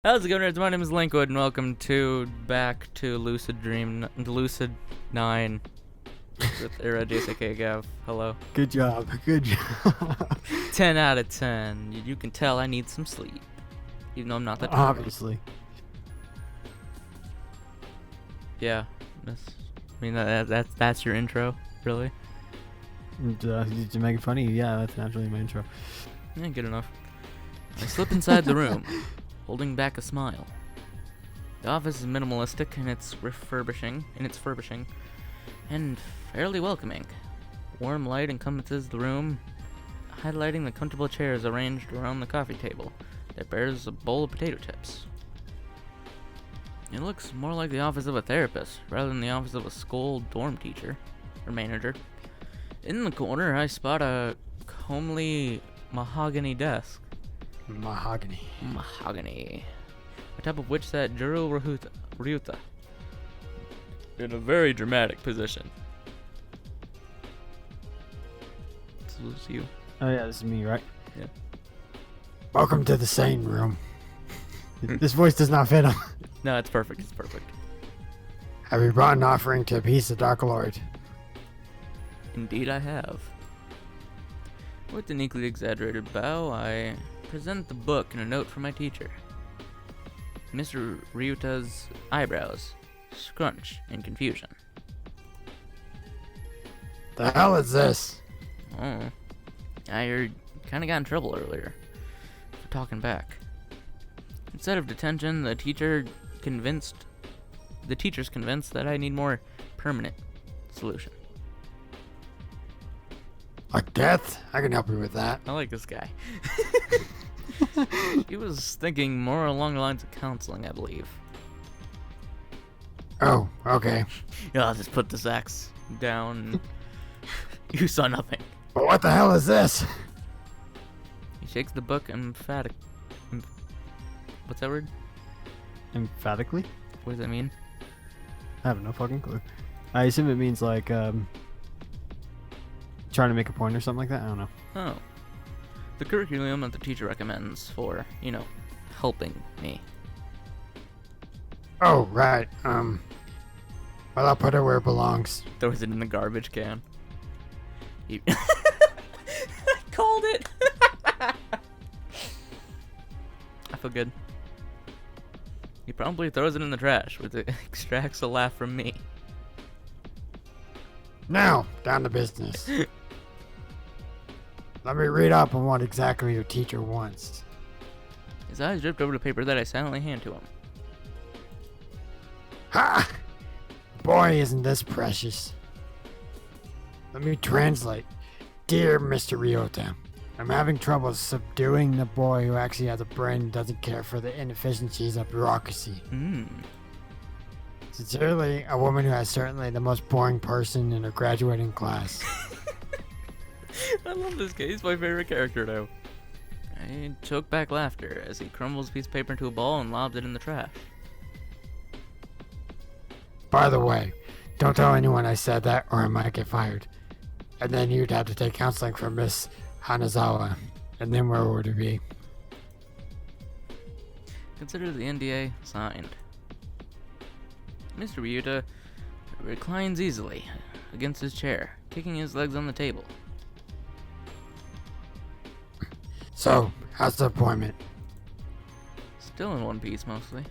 How's it going, nerds? My name is Linkwood, and welcome back to Lucid9 with Era JCK Gav. Hello. Good job. 10 out of 10. You can tell I need some sleep, even though I'm not that tired. Obviously. Yeah. That's your intro, really? And, to make it funny, yeah, that's naturally my intro. Yeah, good enough. I slip inside the room, holding back a smile. The office is minimalistic in its furbishing, and fairly welcoming. Warm light encompasses the room, highlighting the comfortable chairs arranged around the coffee table that bears a bowl of potato chips. It looks more like the office of a therapist, rather than the office of a school dorm teacher, or manager. In the corner, I spot a homely mahogany desk. Mahogany. Atop of which sat Juro Ryuta in a very dramatic position. This was you. Oh yeah, this is me, right? Yeah. Welcome to the sane room. This voice does not fit him. No, it's perfect. It's perfect. Have you brought an offering to appease the Dark Lord? Indeed, I have. With an equally exaggerated bow, I present the book and a note from my teacher. Mr. Ryuta's eyebrows scrunch in confusion. The hell is this? Oh, I kind of got in trouble earlier for talking back. Instead of detention, the teacher's convinced that I need more permanent solution. Like death? I can help you with that. I like this guy. He was thinking more along the lines of counseling, I believe. Oh, okay. Yeah, I'll just put this axe down. You saw nothing. But what the hell is this? He shakes the book emphatic. What's that word? Emphatically? What does that mean? I have no fucking clue. I assume it means like, trying to make a point or something like that? I don't know. Oh. The curriculum that the teacher recommends for, helping me. Oh, right. Well, I'll put it where it belongs. Throws it in the garbage can. I called it! I feel good. He probably throws it in the trash, which extracts a laugh from me. Now, down to business. Let me read up on what exactly your teacher wants. His eyes dripped over the paper that I silently hand to him. Ha! Boy, isn't this precious. Let me translate. Dear Mr. Ryota, I'm having trouble subduing the boy who actually has a brain and doesn't care for the inefficiencies of bureaucracy. Sincerely, a woman who has certainly the most boring person in her graduating class. I love this guy. He's my favorite character now. I choke back laughter as he crumbles a piece of paper into a ball and lobs it in the trash. By the way, don't tell anyone I said that or I might get fired. And then you'd have to take counseling from Miss Hanazawa. And then where would it be? Consider the NDA signed. Mr. Ryuta reclines easily against his chair, kicking his legs on the table. So, how's the appointment? Still in one piece, mostly.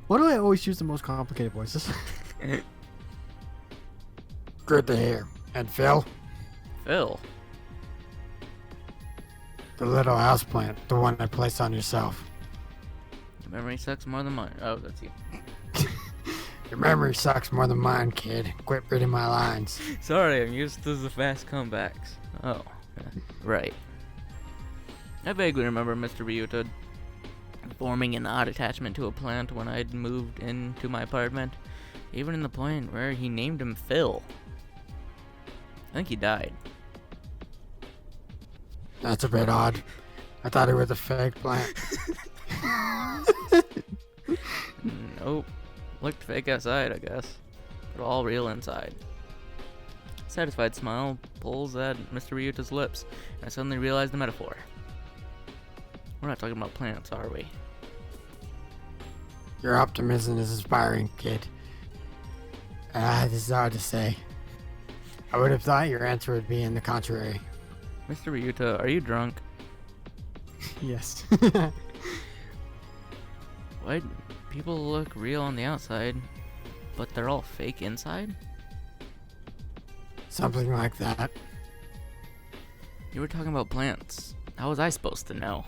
Why do I always choose the most complicated voices? Good to hear. And Phil? Phil? The little houseplant, the one I placed on yourself. Your memory sucks more than mine. Oh, that's you. Your memory sucks more than mine, kid. Quit reading my lines. Sorry, I'm used to the fast comebacks. Oh, right. I vaguely remember Mr. Ryuta forming an odd attachment to a plant when I'd moved into my apartment, even in the point where he named him Phil. I think he died. That's a bit odd. I thought it was a fake plant. Nope. Looked fake outside, I guess, but all real inside. Satisfied smile pulls at Mr. Ryuta's lips, and I suddenly realize the metaphor. We're not talking about plants, are we? Your optimism is inspiring, kid. This is hard to say. I would have thought your answer would be in the contrary. Mr. Ryuta, are you drunk? Yes. Why people look real on the outside, but they're all fake inside? Something like that. You were talking about plants. How was I supposed to know?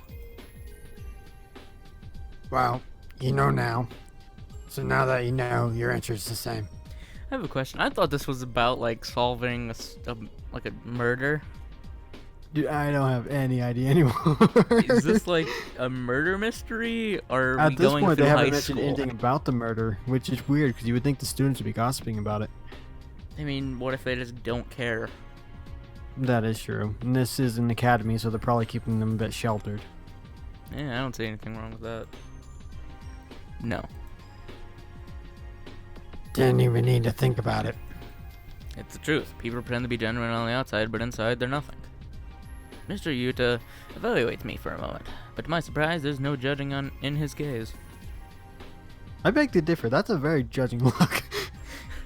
Well, you know now. So now that you know, your answer is the same. I have a question. I thought this was about like solving like a murder. Dude, I don't have any idea anymore. Is this like a murder mystery, or are At we this going point, through they high haven't mentioned school? anything about the murder, which is weird because you would think the students would be gossiping about it. I mean, what if they just don't care? That is true. And this is an academy, so they're probably keeping them a bit sheltered. Yeah, I don't see anything wrong with that. No. Didn't even need to think about it. It's the truth. People pretend to be genuine on the outside, but inside they're nothing. Mr. Yuta evaluates me for a moment, but to my surprise, there's no judging in his gaze. I beg to differ. That's a very judging look.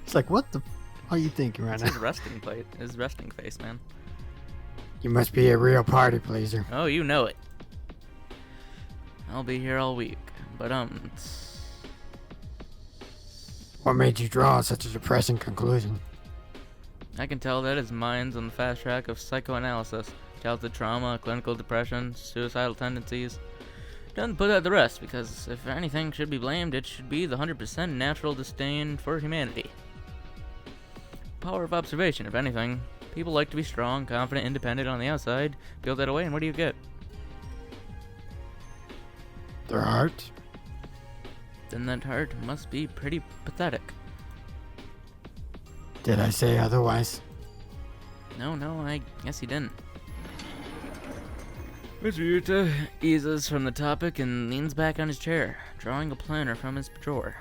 It's like, what the are you thinking right It's now? his resting face, man. You must be a real party pleaser. Oh, you know it. I'll be here all week, but What made you draw such a depressing conclusion? I can tell that his mind's on the fast track of psychoanalysis, childhood trauma, clinical depression, suicidal tendencies. Doesn't put that to rest, because if anything should be blamed, it should be the 100% natural disdain for humanity. Power of observation, if anything. People like to be strong, confident, independent on the outside. Peel that away, and what do you get? Their heart? Then that heart must be pretty pathetic. Did I say otherwise? No, I guess he didn't. Mr. Yuta eases from the topic and leans back on his chair, drawing a planner from his drawer.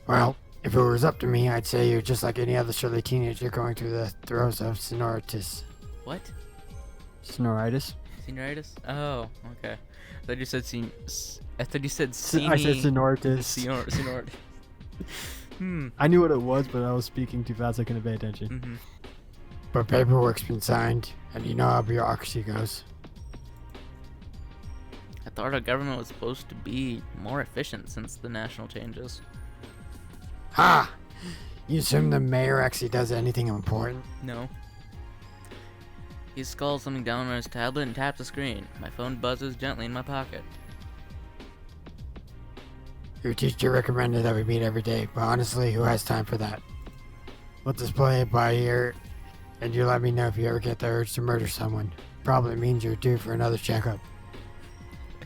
Well, if it was up to me, I'd say you're just like any other silly teenager going through the throes of sonoritis. What? Sonoritis? Senioritis? Oh, okay. I thought you said I said sonoritis. Seniority. I knew what it was, but I was speaking too fast. I couldn't pay attention. Mm-hmm. But paperwork's been signed, and you know how bureaucracy goes. I thought our government was supposed to be more efficient since the national changes. Ha! You assume the mayor actually does anything important? No. He scrawls something down on his tablet and taps the screen. My phone buzzes gently in my pocket. Your teacher recommended that we meet every day, but honestly, who has time for that? We'll just play it by ear, and you let me know if you ever get the urge to murder someone. Probably means you're due for another checkup.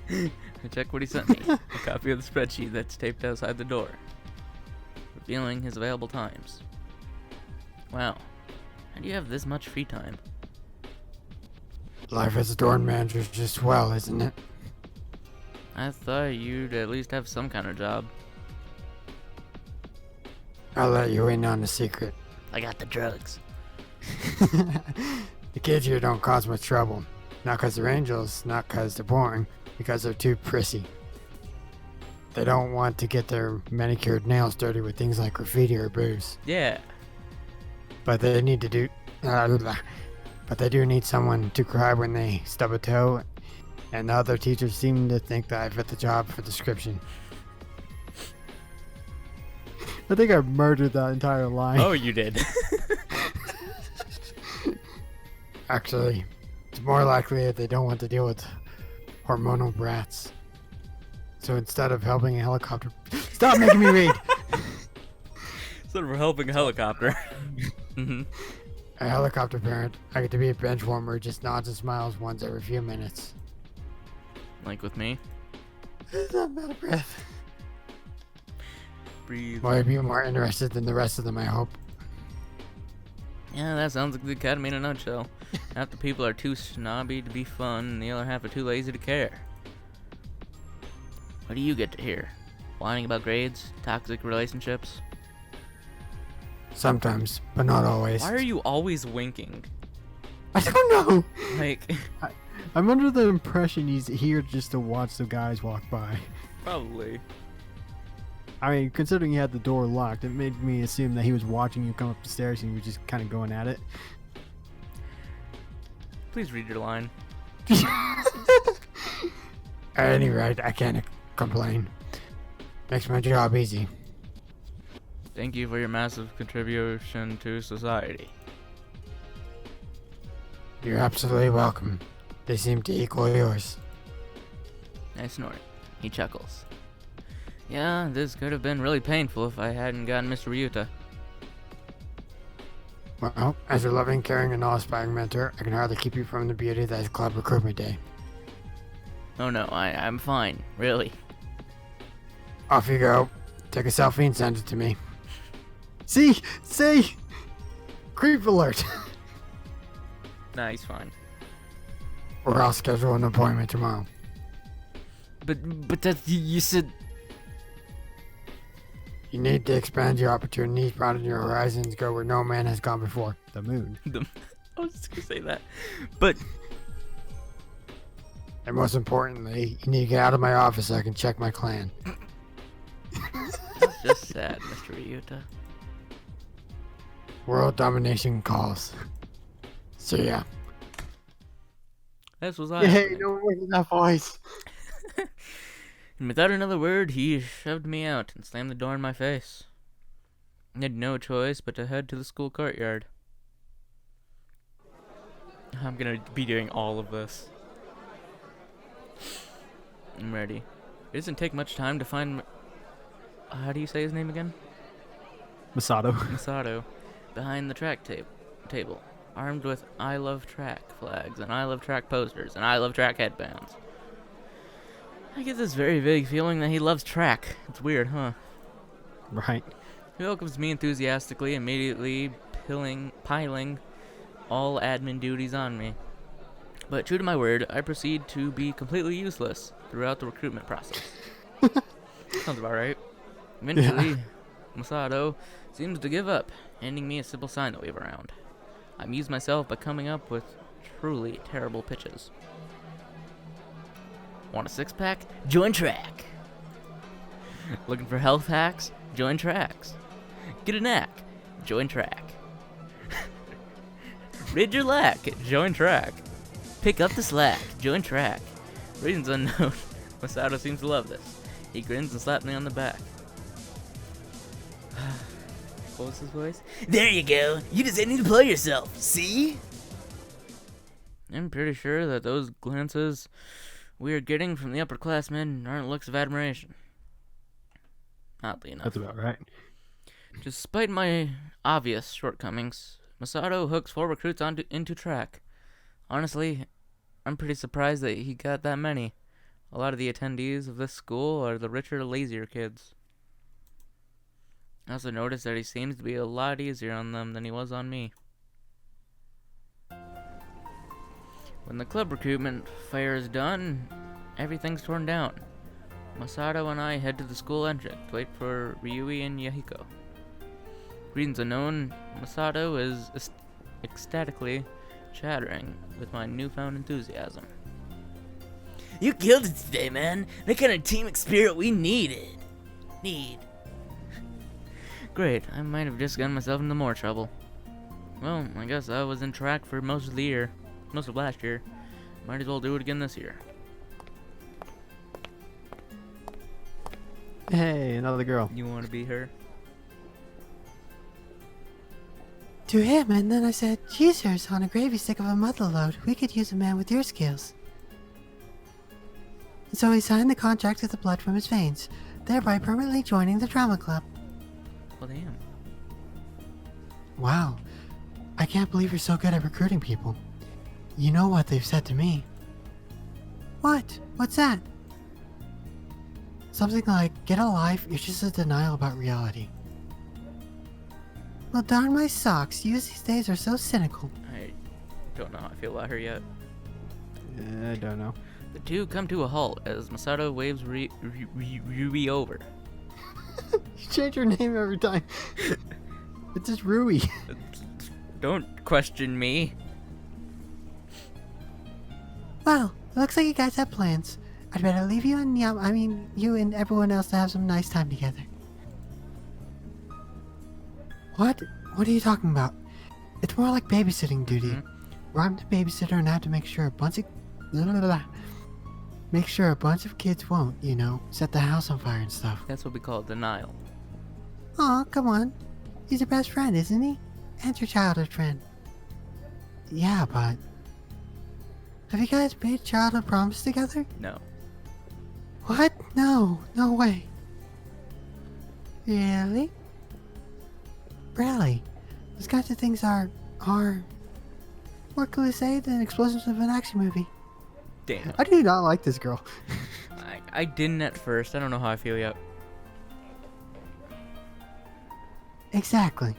I check what he sent me. A copy of the spreadsheet that's taped outside the door, revealing his available times. Wow. How do you have this much free time? Life as a dorm manager is just swell, isn't it? I thought you'd at least have some kind of job. I'll let you in on the secret. I got the drugs. The kids here don't cause much trouble. Not 'cause they're angels, not 'cause they're boring, because they're too prissy. They don't want to get their manicured nails dirty with things like graffiti or booze. Yeah. But they need to do... but they do need someone to cry when they stub a toe, and the other teachers seem to think that I fit the job for description. I think I murdered that entire line. Oh, you did. Actually, it's more likely that they don't want to deal with hormonal brats. So instead of helping a helicopter... Stop making me read! Instead of helping a helicopter. Mm-hmm. A helicopter parent, I get to be a bench warmer who just nods and smiles once every few minutes. Like with me. I'm out of breath. Breathe. Might be more interested than the rest of them, I hope. Yeah, that sounds like the academy in a nutshell. Half the people are too snobby to be fun, and the other half are too lazy to care. What do you get to hear? Whining about grades? Toxic relationships? Sometimes, but not always. Why are you always winking? I don't know! Like, I'm under the impression he's here just to watch the guys walk by. Probably. I mean, considering he had the door locked, it made me assume that he was watching you come up the stairs and you were just kind of going at it. Please read your line. At any rate, I can't complain. Makes my job easy. Thank you for your massive contribution to society. You're absolutely welcome. They seem to equal yours. I snort. He chuckles. Yeah, this could have been really painful if I hadn't gotten Mr. Ryuta. Well, as your loving, caring, and awe-inspiring mentor, I can hardly keep you from the beauty that is Club Recruitment Day. Oh no, I'm fine, really. Off you go. Take a selfie and send it to me. See? Creep alert! Nah, he's fine. Or I'll schedule an appointment tomorrow. But that, you said... You need to expand your opportunities, broaden your horizons, go where no man has gone before. The moon. I was just gonna say that. But... And most importantly, you need to get out of my office so I can check my clan. That's just sad, Mr. Ryuta. World domination calls. See ya. This was I. Hey, no more than that voice. And without another word, he shoved me out and slammed the door in my face. I had no choice but to head to the school courtyard. I'm gonna be doing all of this. I'm ready. It doesn't take much time to find... How do you say his name again? Masato. Behind the track table. Armed with I love track flags and I love track posters and I love track headbands. I get this very vague feeling that he loves track. It's weird, huh? Right. He welcomes me enthusiastically, immediately piling all admin duties on me. But true to my word, I proceed to be completely useless throughout the recruitment process. Sounds about right. Eventually, Masato seems to give up, handing me a simple sign to wave around. I amuse myself by coming up with truly terrible pitches. Want a six-pack? Join track. Looking for health hacks? Join tracks. Get a knack? Join track. Rid your lack? Join track. Pick up the slack? Join track. Reasons unknown. Masato seems to love this. He grins and slaps me on the back. What was his voice? There you go. You just didn't need to blow yourself. See? I'm pretty sure that those glances we are getting from the upperclassmen aren't looks of admiration. Oddly enough. That's about right. Despite my obvious shortcomings, Masato hooks 4 recruits into track. Honestly, I'm pretty surprised that he got that many. A lot of the attendees of this school are the richer, lazier kids. I also noticed that he seems to be a lot easier on them than he was on me. When the club recruitment fair is done, everything's torn down. Masato and I head to the school entrance to wait for Ryui and Yahiko. Reasons unknown, Masato is ecstatically chattering with my newfound enthusiasm. You killed it today, man. The kind of team spirit we need. Great, I might have just gotten myself into more trouble. Well, I guess I was in track for most of last year. Might as well do it again this year. Hey, another girl. You want to be her? To him, and then I said, Jesus, on a gravy stick of a mother load, we could use a man with your skills. And so he signed the contract with the blood from his veins, thereby permanently joining the drama club. Well, damn. Wow, I can't believe you're so good at recruiting people. You know what they've said to me. What? What's that? Something like, get a life, you're just a denial about reality. Well, darn my socks, you these days are so cynical. I don't know how I feel about her yet. I don't know. The two come to a halt as Masato waves Ryui over. You change your name every time. It's just Rui. Don't question me. Well, it looks like you guys have plans. I'd better leave you and you and everyone else to have some nice time together. What? What are you talking about? It's more like babysitting duty. Where I'm the babysitter and I have to make sure a bunch of kids won't, set the house on fire and stuff. That's what we call denial. Aw, come on. He's your best friend, isn't he? And your childhood friend. Yeah, but... Have you guys made childhood promise together? No. What? No. No way. Really? Really? Those kinds of things are... What can we say than explosions of an action movie? Damn. I do not like this girl. I didn't at first. I don't know how I feel yet. Exactly.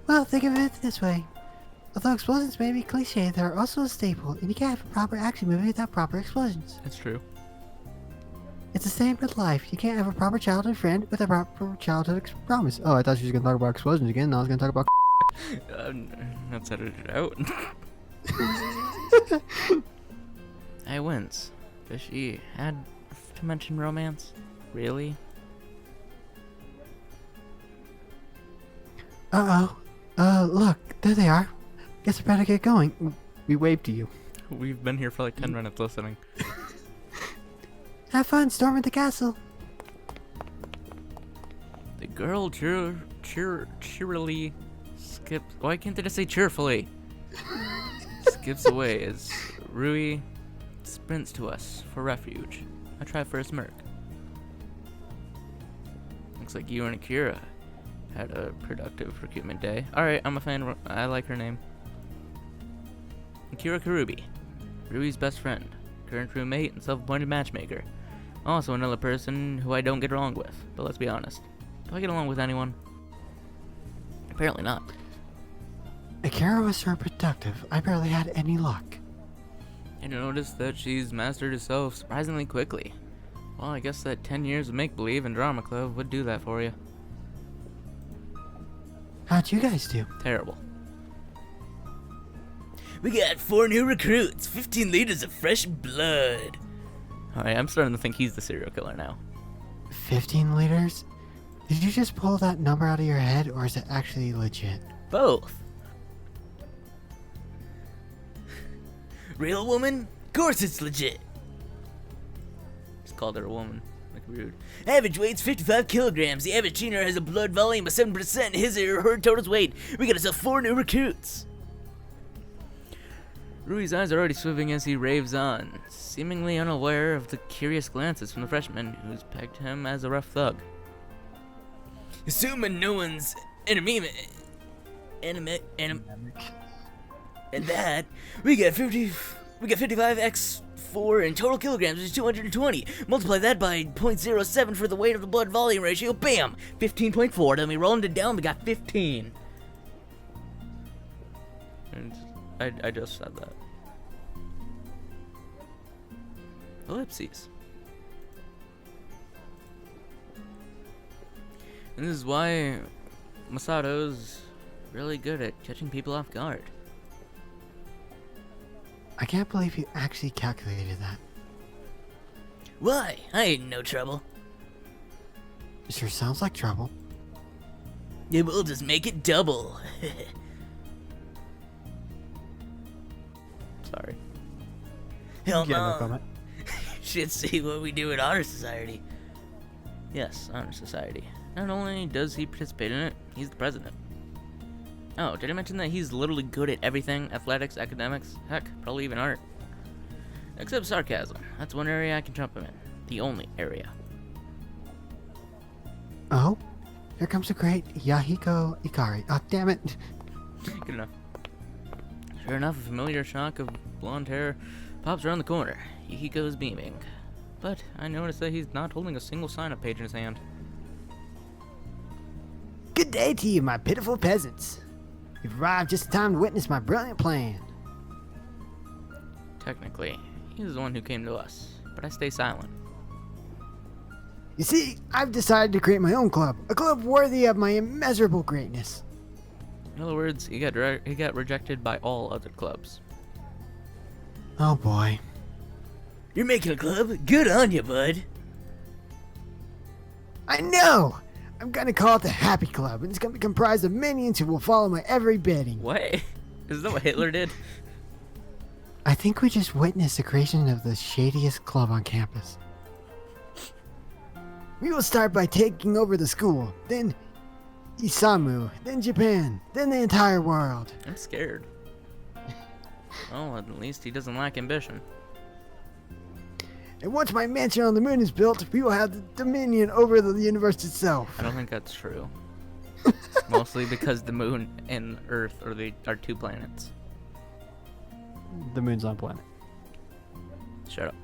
Well, think of it this way. Although explosions may be cliche, they're also a staple, and you can't have a proper action movie without proper explosions. That's true. It's the same with life. You can't have a proper childhood friend with a proper childhood promise. Oh, I thought she was going to talk about explosions again. Now I was going to talk about... Let's edit it out. I wince. Does she had to mention romance? Really? Uh-oh. Look, there they are. Guess I better get going. We waved to you. We've been here for like 10 minutes listening. Have fun storming the castle. The girl cheerily skips... Why can't they just say cheerfully? Skips away as Rui sprints to us for refuge. I try for a smirk. Looks like you and Akira had a productive recruitment day. Alright, I'm a fan. I like her name. Akira Karubi, Rui's best friend, current roommate and self-appointed matchmaker. Also another person who I don't get along with, but let's be honest. Do I get along with anyone? Apparently not. Akira was so productive, I barely had any luck. And you notice that she's mastered herself surprisingly quickly. Well, I guess that 10 years of make-believe and drama club would do that for you. How'd you guys do? Terrible. We got 4 new recruits, 15 liters of fresh blood. Alright, I'm starting to think he's the serial killer now. 15 liters? Did you just pull that number out of your head, or is it actually legit? Both. Real woman? Of course it's legit. Just called her a woman. Like rude. Average weight's 55 kilograms. The average trainer has a blood volume of 7%. His or her total weight. We got ourselves 4 new recruits. Rui's eyes are already swimming as he raves on, seemingly unaware of the curious glances from the freshman who's pegged him as a rough thug. Assuming no one's and that we got 55x4 in total kilograms, which is 220. Multiply that by 0.07 for the weight of the blood volume ratio. Bam, 15.4. Then we rolled it down. We got 15. And I just said that. Ellipses. And this is why Masato's really good at catching people off guard. I can't believe you actually calculated that. Why? I ain't in no trouble. It sure sounds like trouble. Yeah, we'll just make it double. Sorry. Hell no. Should see what we do at Honor Society. Yes, Honor Society. Not only does he participate in it, he's the president. Oh, did I mention that he's literally good at everything? Athletics, academics, heck, probably even art. Except sarcasm. That's one area I can trump him in. The only area. Oh? Here comes the great Yahiko Ikari. Oh, damn it. Good enough. Sure enough, a familiar shock of blonde hair pops around the corner. Yahiko is beaming. But I notice that he's not holding a single sign-up page in his hand. Good day to you, my pitiful peasants. You've arrived just in time to witness my brilliant plan. Technically, he's the one who came to us, but I stay silent. You see, I've decided to create my own club, a club worthy of my immeasurable greatness. In other words, he got rejected by all other clubs. Oh boy. You're making a club? Good on you, bud. I know! I'm gonna call it the Happy Club, and it's gonna be comprised of minions who will follow my every bidding. What? Is that what Hitler did? I think we just witnessed the creation of the shadiest club on campus. We will start by taking over the school, then Isamu, then Japan, then the entire world. I'm scared. Well, at least he doesn't lack ambition. And once my mansion on the moon is built, we will have the dominion over the universe itself. I don't think that's true. Mostly because the moon and Earth are two planets. The moon's on planet. Shut up.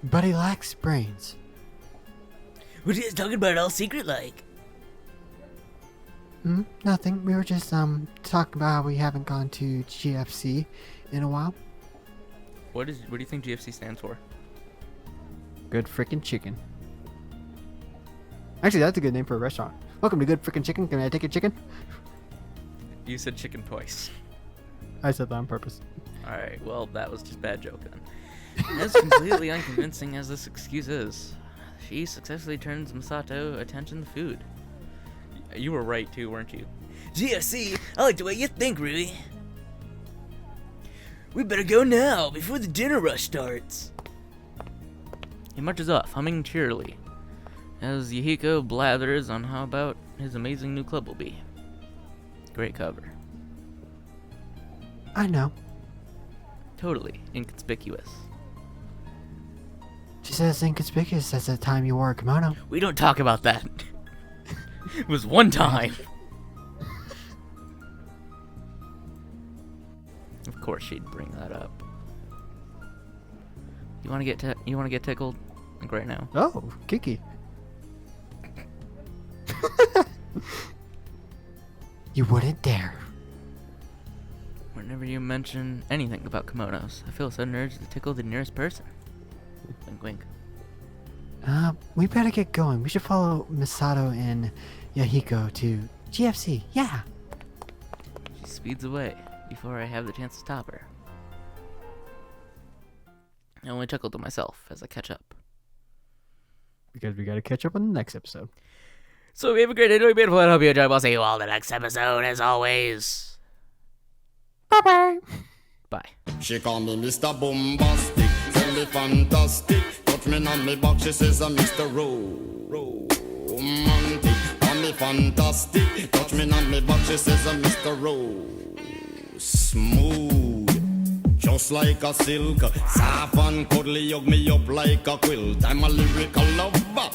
But he lacks brains. What are you guys talking about all secret like? Nothing. We were just talking about how we haven't gone to GFC in a while. What do you think GFC stands for? Good frickin' chicken. Actually, that's a good name for a restaurant. Welcome to Good Frickin' Chicken. Can I take your chicken? You said chicken twice. I said that on purpose. Alright, well, that was just bad joke then. As completely unconvincing as this excuse is, she successfully turns Masato attention to food. You were right too, weren't you? GFC, I like the way you think, Ruby. We better go now, before the dinner rush starts. He marches off, humming cheerily, as Yahiko blathers on how about his amazing new club will be. Great cover. I know. Totally inconspicuous. Just as inconspicuous as the time you wore a kimono. We don't talk about that. It was one time. Of course she'd bring that up. You want to get tickled? Like right now. Oh, Kiki. You wouldn't dare. Whenever you mention anything about kimonos, I feel a sudden urge to tickle the nearest person. Wink, wink. We better get going. We should follow Misato and Yahiko to GFC. Yeah. She speeds away before I have the chance to stop her. I only chuckle to myself as I catch up. Because we gotta catch up on the next episode. So we have a great day, beautiful, and I hope you enjoy. We'll see you all in the next episode, as always. Bye-bye. Bye. She call me Mr. Bombastic, tell me fantastic. Touch me on me back, she says I'm Mr. Romantic. Call me fantastic, touch me on me back, she says I'm Mr. Smooth, just like a silk. Soft and cuddly, hug me up like a quilt. I'm a lyrical lover.